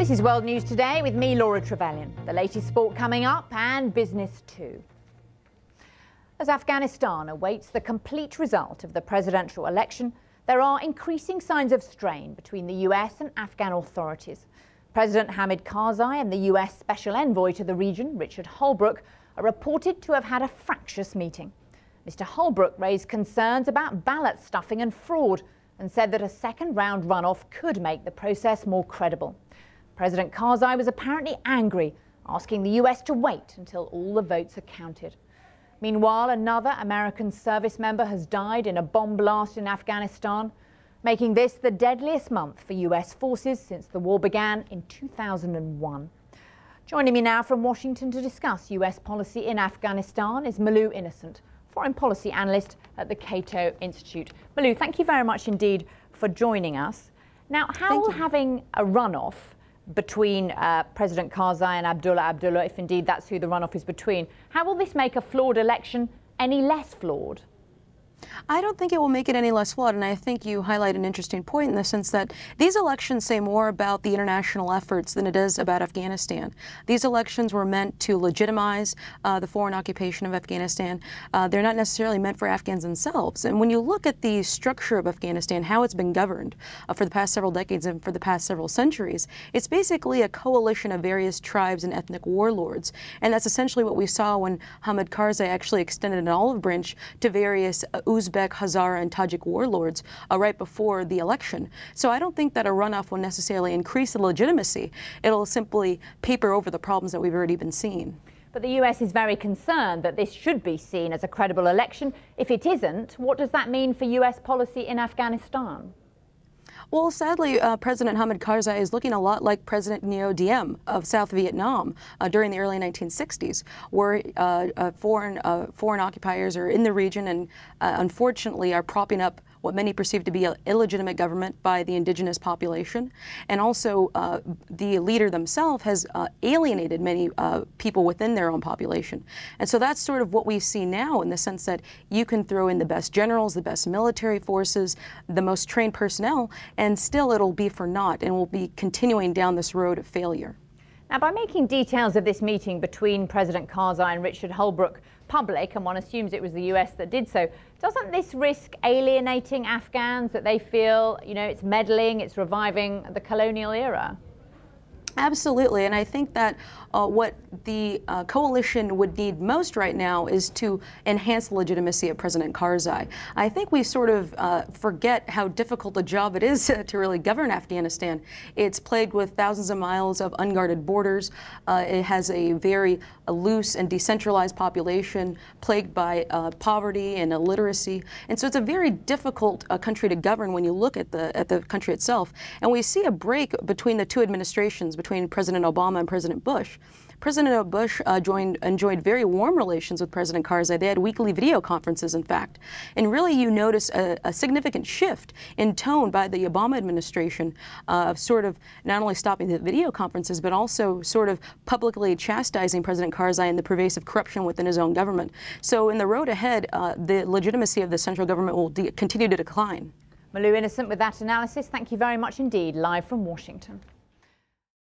This is World News Today with me, Laura Trevelyan. The latest sport coming up and business too. As Afghanistan awaits the complete result of the presidential election, there are increasing signs of strain between the US and Afghan authorities. President Hamid Karzai and the US Special Envoy to the region, Richard Holbrooke, are reported to have had a fractious meeting. Mr. Holbrooke raised concerns about ballot stuffing and fraud and said that a second-round runoff could make the process more credible. President Karzai was apparently angry, asking the US to wait until all the votes are counted. Meanwhile, another American service member has died in a bomb blast in Afghanistan, making this the deadliest month for US forces since the war began in 2001. Joining me now from Washington to discuss US policy in Afghanistan is Malou, foreign policy analyst at the Cato Institute. Malou, thank you very much indeed for joining us. Now, how will having a runoff between President Karzai and Abdullah, if indeed that's who the runoff is between, how will this make a flawed election any less flawed? I don't think it will make it any less flawed, and I think you highlight an interesting point in the sense that these elections say more about the international efforts than it is about Afghanistan. These elections were meant to legitimize the foreign occupation of Afghanistan. They're not necessarily meant for Afghans themselves. And when you look at the structure of Afghanistan, how it's been governed for the past several decades and for the past several centuries, it's basically a coalition of various tribes and ethnic warlords. And that's essentially what we saw when Hamid Karzai actually extended an olive branch to various Uzbek, Hazara, and Tajik warlords right before the election. So I don't think that a runoff will necessarily increase the legitimacy. It'll simply paper over the problems that we've already been seeing. But the US is very concerned that this should be seen as a credible election. If it isn't, what does that mean for US policy in Afghanistan? Well, sadly, President Hamid Karzai is looking a lot like President Ngo Diem of South Vietnam during the early 1960s, where foreign occupiers are in the region and unfortunately are propping up what many perceive to be an illegitimate government by the indigenous population. And also the leader themselves has alienated many people within their own population. And so that's sort of what we see now, in the sense that you can throw in the best generals, the best military forces, the most trained personnel, and still it'll be for naught, and we'll be continuing down this road of failure. Now, by making details of this meeting between President Karzai and Richard Holbrooke public, and one assumes it was the US that did so, doesn't this risk alienating Afghans, that they feel, you know, it's meddling, it's reviving the colonial era? Absolutely, and I think that what the coalition would need most right now is to enhance the legitimacy of President Karzai. I think we sort of forget how difficult a job it is to really govern Afghanistan. It's plagued with thousands of miles of unguarded borders. It has a very loose and decentralized population plagued by poverty and illiteracy, and so it's a very difficult country to govern when you look at the country itself. And we see a break between the two administrations, between President Obama and President Bush. President Bush enjoyed very warm relations with President Karzai. They had weekly video conferences, in fact. And really you notice a significant shift in tone by the Obama administration of sort of not only stopping the video conferences, but also sort of publicly chastising President Karzai and the pervasive corruption within his own government. So in the road ahead, the legitimacy of the central government will continue to decline. Malou Innocent with that analysis. Thank you very much indeed, live from Washington.